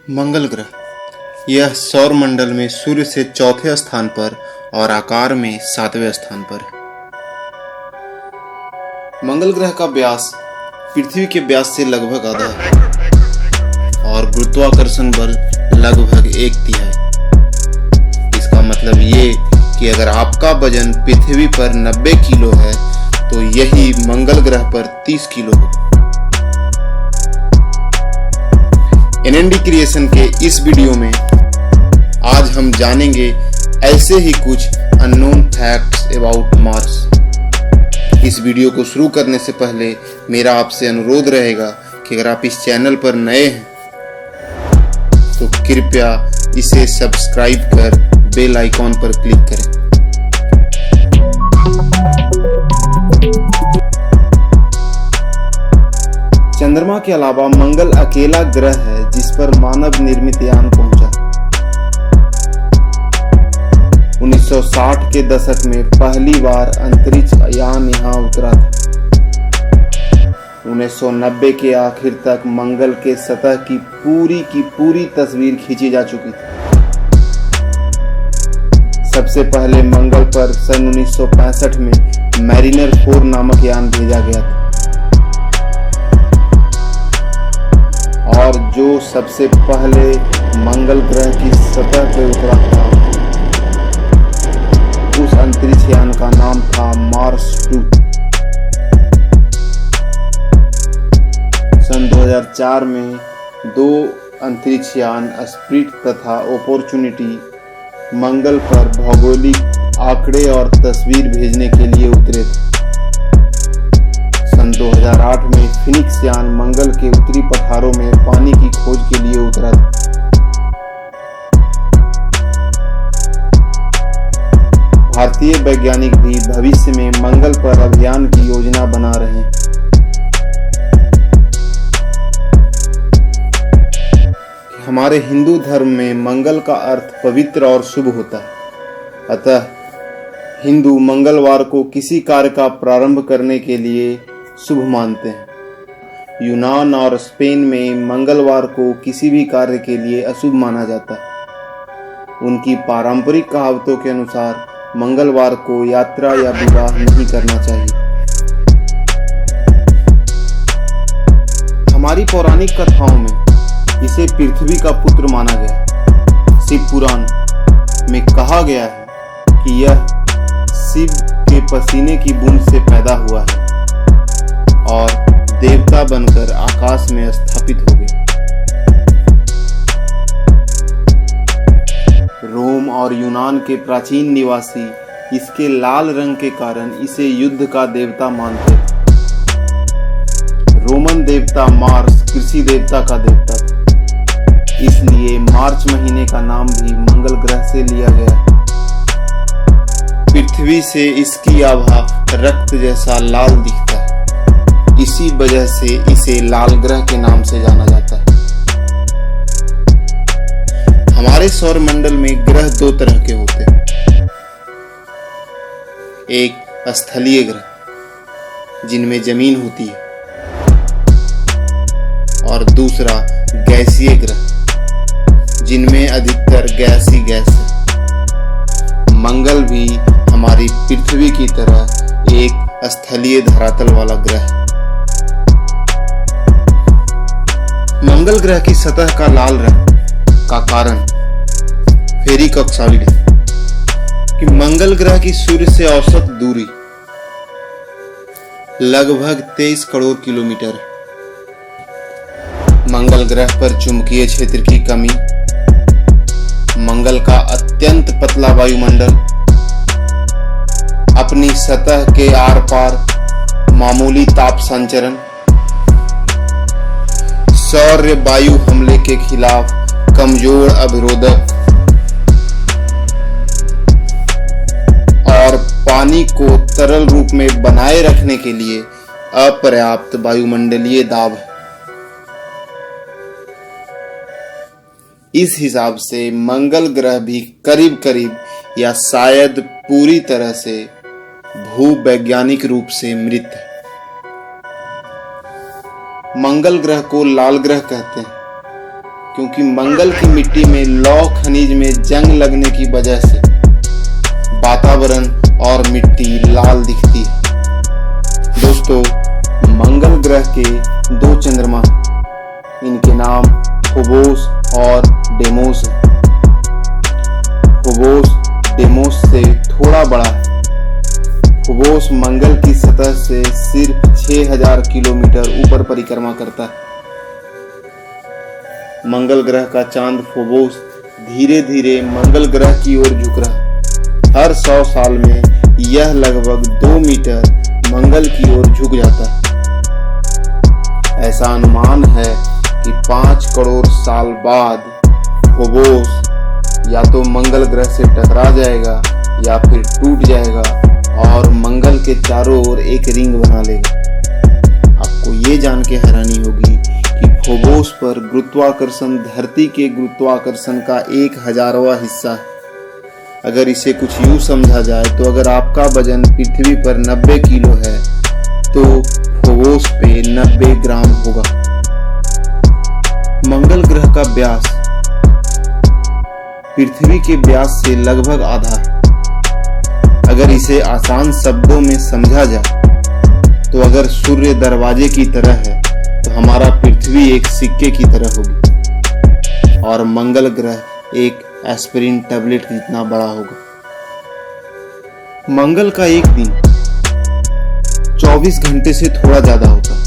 मंगल ग्रह यह सौर मंडल में सूर्य से चौथे स्थान पर और आकार में 7वें स्थान पर है। मंगल ग्रह का व्यास पृथ्वी के व्यास से लगभग आधा है और गुरुत्वाकर्षण बल लगभग 1/3। इसका मतलब ये कि अगर आपका वजन पृथ्वी पर 90 किलो है तो यही मंगल ग्रह पर 30 किलो होगा। एनएनडी क्रिएशन के इस वीडियो में आज हम जानेंगे ऐसे ही कुछ अननोन फैक्ट्स अबाउट मार्स। इस वीडियो को शुरू करने से पहले मेरा आपसे अनुरोध रहेगा कि अगर आप इस चैनल पर नए हैं तो कृपया इसे सब्सक्राइब कर बेल आइकॉन पर क्लिक करें। चंद्रमा के अलावा मंगल अकेला ग्रह है जिस पर मानव निर्मित यान पहुंचा। 1960 के दशक में पहली बार अंतरिक्ष यान यहां उतरा था। 1990 के आखिर तक मंगल के सतह की पूरी तस्वीर खींची जा चुकी थी। सबसे पहले मंगल पर सन 1965 में मैरिनर 4 नामक यान भेजा गया था और जो सबसे पहले मंगल ग्रह की सतह पर उतरा था उस अंतरिक्ष यान का नाम था मार्स 2। सन 2004 में 2 अंतरिक्ष यान स्पिरिट तथा अपॉर्चुनिटी मंगल पर भौगोलिक आंकड़े और तस्वीर भेजने के लिए उतरे थे। सन 2008 में फिनिक्स यान मंगल के उत्तरी पठारों में पानी की खोज के लिए उतरा था। भारतीय वैज्ञानिक भी भविष्य में मंगल पर अभियान की योजना बना रहे हैं। हमारे हिंदू धर्म में मंगल का अर्थ पवित्र और शुभ होता है। अतः हिंदू मंगलवार को किसी कार्य का प्रारंभ करने के लिए शुभ मानते हैं। यूनान और स्पेन में मंगलवार को किसी भी कार्य के लिए अशुभ माना जाता है। उनकी पारंपरिक कहावतों के अनुसार मंगलवार को यात्रा या विवाह नहीं करना चाहिए। हमारी पौराणिक कथाओं में इसे पृथ्वी का पुत्र माना गया। शिव पुराण में कहा गया है कि यह शिव के पसीने की बूंद से पैदा हुआ है और देवता बनकर आकाश में स्थापित हो गया। रोम और यूनान के प्राचीन निवासी इसके लाल रंग के कारण इसे युद्ध का देवता मानते थे। रोमन देवता मार्स कृषि देवता का देवता था, इसलिए मार्च महीने का नाम भी मंगल ग्रह से लिया गया। पृथ्वी से इसकी आभा रक्त जैसा लाल दिखता है, इसी वजह से इसे लाल ग्रह के नाम से जाना जाता है। हमारे सौर मंडल में ग्रह 2 तरह के होते हैं। एक स्थलीय ग्रह जिनमें जमीन होती है और दूसरा गैसीय ग्रह जिनमें अधिकतर गैस ही गैस है। मंगल भी हमारी पृथ्वी की तरह एक स्थलीय धरातल वाला ग्रह है। मंगल ग्रह की सतह का लाल रंग का कारण फेरिक ऑक्साइड है कि मंगल ग्रह की सूर्य से औसत दूरी लगभग 23 करोड़ किलोमीटर है। मंगल ग्रह पर चुंबकीय क्षेत्र की कमी, मंगल का अत्यंत पतला वायुमंडल, अपनी सतह के आर पार मामूली ताप संचरण, सौर्य वायु हमले के खिलाफ कमजोर अवरोधक और पानी को तरल रूप में बनाए रखने के लिए अपर्याप्त वायुमंडलीय दाब है। इस हिसाब से मंगल ग्रह भी करीब या शायद पूरी तरह से भूवैज्ञानिक रूप से मृत है। मंगल ग्रह को लाल ग्रह कहते हैं क्योंकि मंगल की मिट्टी में लौह खनिज में जंग लगने की वजह से वातावरण और मिट्टी लाल दिखती है। दोस्तों, मंगल ग्रह के 2 चंद्रमा, इनके नाम फोबोस और डेमोस है। फोबोस डेमोस से थोड़ा बड़ा है। फोबोस मंगल की सतह से सिर्फ 6000 किलोमीटर ऊपर परिक्रमा करता है। मंगल ग्रह का चांद फोबोस धीरे धीरे मंगल ग्रह की ओर झुक रहा है। हर 100 साल में यह लगभग 2 मीटर मंगल की ओर झुक जाता है। ऐसा अनुमान है कि 5 करोड़ साल बाद फोबोस या तो मंगल ग्रह से टकरा जाएगा या फिर टूट जाएगा और मंगल के चारों ओर एक रिंग बना लेगा। आपको ये जान के हैरानी होगी कि फोबोस पर गुरुत्वाकर्षण धरती के गुरुत्वाकर्षण का 1000वां हिस्सा है। अगर इसे कुछ यूं समझा जाए तो अगर आपका वजन पृथ्वी पर 90 किलो है तो फोबोस पे 90 ग्राम होगा। मंगल ग्रह का व्यास पृथ्वी के व्यास से लगभग आधा है। अगर इसे आसान शब्दों में समझा जाए तो अगर सूर्य दरवाजे की तरह है तो हमारा पृथ्वी एक सिक्के की तरह होगी और मंगल ग्रह एक एस्पिरिन टैबलेट जितना बड़ा होगा। मंगल का एक दिन 24 घंटे से थोड़ा ज्यादा होता है।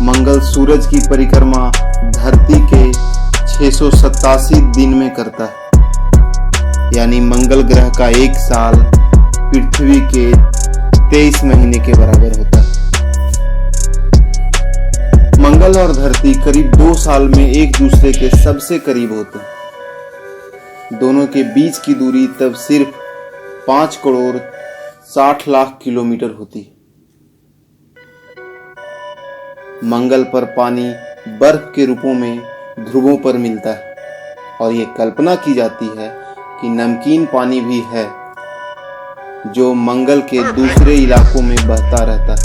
मंगल सूरज की परिक्रमा धरती के 687 दिन में करता है, यानी मंगल ग्रह का एक साल पृथ्वी के 23 महीने के बराबर होता है। मंगल और धरती करीब 2 साल में एक दूसरे के सबसे करीब होते हैं। दोनों के बीच की दूरी तब सिर्फ 5 करोड़ 60 लाख किलोमीटर होती है। मंगल पर पानी बर्फ के रूपों में ध्रुवों पर मिलता है और ये कल्पना की जाती है कि नमकीन पानी भी है जो मंगल के दूसरे इलाकों में बहता रहता है।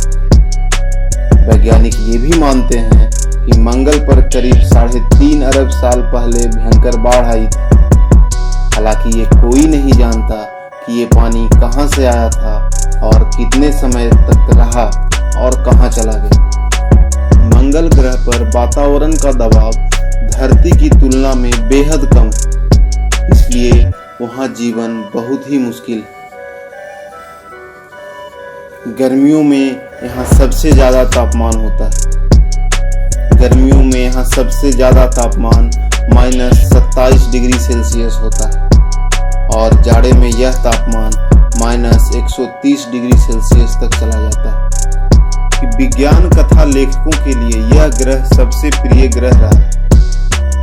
वैज्ञानिक ये भी मानते हैं कि मंगल पर करीब 3.5 अरब साल पहले भयंकर बाढ़ आई थी। हालांकि ये कोई नहीं जानता कि ये पानी कहां से आया था और कितने समय तक रहा और कहां चला गया। मंगल ग्रह पर वातावरण का दबाव धरती की तुलना में बेहद कम है, इसलिए वहां जीवन बहुत ही मुश्किल है। गर्मियों में यहाँ सबसे ज्यादा तापमान होता है। गर्मियों में यहाँ सबसे ज्यादा तापमान -27 डिग्री सेल्सियस होता है और जाड़े में यह तापमान -130 डिग्री सेल्सियस तक चला जाता है। विज्ञान कथा लेखकों के लिए यह ग्रह सबसे प्रिय ग्रह रहा है,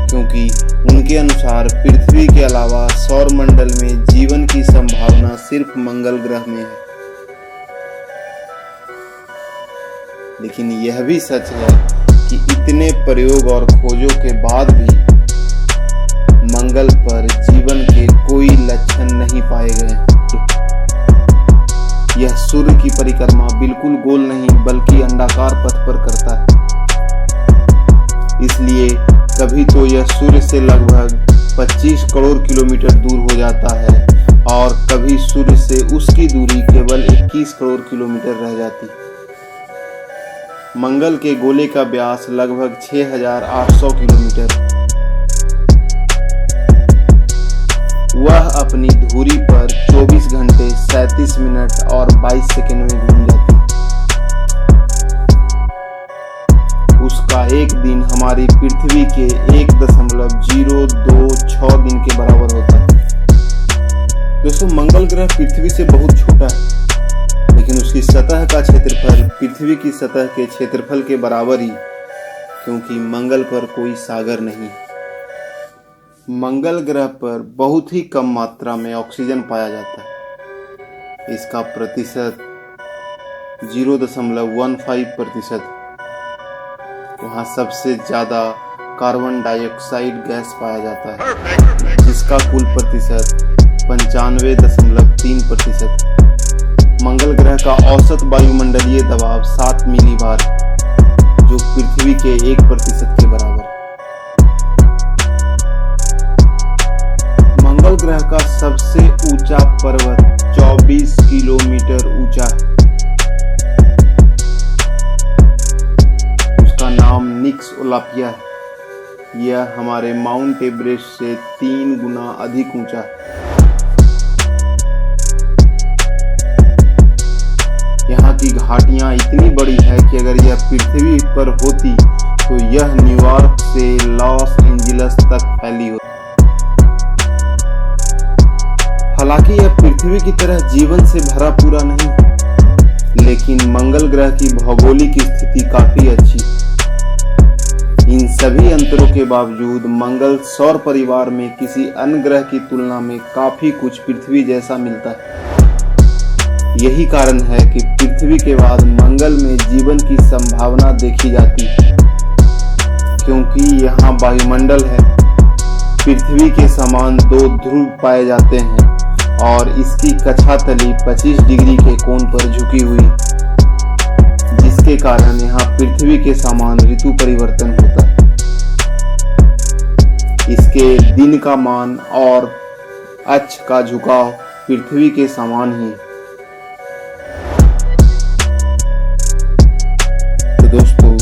क्योंकि उनके अनुसार पृथ्वी के अलावा सौर मंडल में जीवन की संभावना सिर्फ मंगल ग्रह में है। लेकिन यह भी सच है कि इतने प्रयोग और खोजों के बाद भी मंगल पर जीवन के कोई लक्षण नहीं पाए गए। यह सूर्य की परिक्रमा बिल्कुल गोल नहीं बल्कि अंडाकार पथ पर करता है, इसलिए कभी तो यह सूर्य से लगभग 25 करोड़ किलोमीटर दूर हो जाता है और कभी सूर्य से उसकी दूरी केवल 21 करोड़ किलोमीटर रह जाती है। मंगल के गोले का व्यास लगभग 6800 किलोमीटर। वह अपनी धुरी पर 24 घंटे 37 मिनट और 22 सेकंड में घूम जाती है। उसका एक दिन हमारी पृथ्वी के 1.026 दिन के बराबर होता है। दोस्तों, मंगल ग्रह पृथ्वी से बहुत छोटा है, लेकिन उसकी सतह का क्षेत्रफल पृथ्वी की सतह के क्षेत्रफल के बराबर ही, क्योंकि मंगल पर कोई सागर नहीं है। मंगल ग्रह पर बहुत ही कम मात्रा में ऑक्सीजन पाया जाता है। इसका प्रतिशत 0.15%। वहाँ सबसे ज्यादा कार्बन डाइऑक्साइड गैस पाया जाता है, जिसका कुल प्रतिशत 95.3%। मंगल ग्रह का औसत वायुमंडलीय दबाव 7 मिलीबार, जो पृथ्वी के 1% के बराबर है। मंगल ग्रह का सबसे ऊंचा पर्वत 24 किलोमीटर ऊंचा है। उसका नाम निक्स ओलापिया है। यह हमारे माउंट एवरेस्ट से 3 गुना अधिक ऊंचा है। यहाँ की घाटियां इतनी बड़ी है कि अगर यह पृथ्वी पर होती तो यह न्यूयॉर्क से लॉस एंजिल्स तक फैली होती। हालांकि यह पृथ्वी की तरह जीवन से भरा पूरा नहीं, लेकिन मंगल ग्रह की भौगोलिक स्थिति काफी अच्छी है। इन सभी अंतरों के बावजूद मंगल सौर परिवार में किसी अन्य ग्रह की तुलना में काफी कुछ पृथ्वी जैसा मिलता है। यही कारण है कि पृथ्वी के बाद मंगल में जीवन की संभावना देखी जाती है, क्योंकि यहाँ वायुमंडल है। पृथ्वी के समान 2 ध्रुव पाए जाते हैं और इसकी कक्षा तली 25 डिग्री के कोण पर झुकी हुई, जिसके कारण यहाँ पृथ्वी के समान ऋतु परिवर्तन होता है। इसके दिन का मान और अक्ष का झुकाव पृथ्वी के समान ही। तो दोस्तों,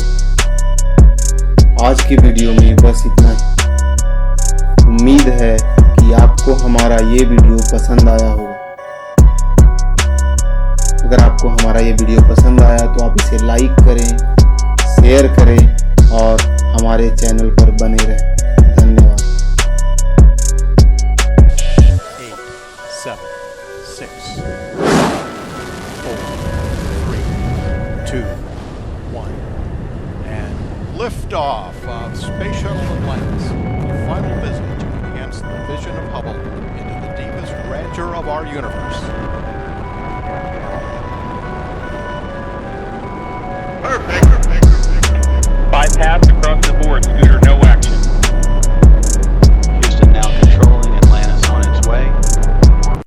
आज की वीडियो में बस इतना ही। उम्मीद है कि आपको हमारा ये वीडियो पसंद आया होगा। अगर आपको हमारा ये वीडियो पसंद आया तो आप इसे लाइक करें, शेयर करें और हमारे चैनल पर बने रहें। धन्यवाद। 8, 7, 6, 4, 3, 2, 1, and liftoff of Space Shuttle Atlantis. A final visit to enhance the vision of Hubble into the deepest grandeur of our universe.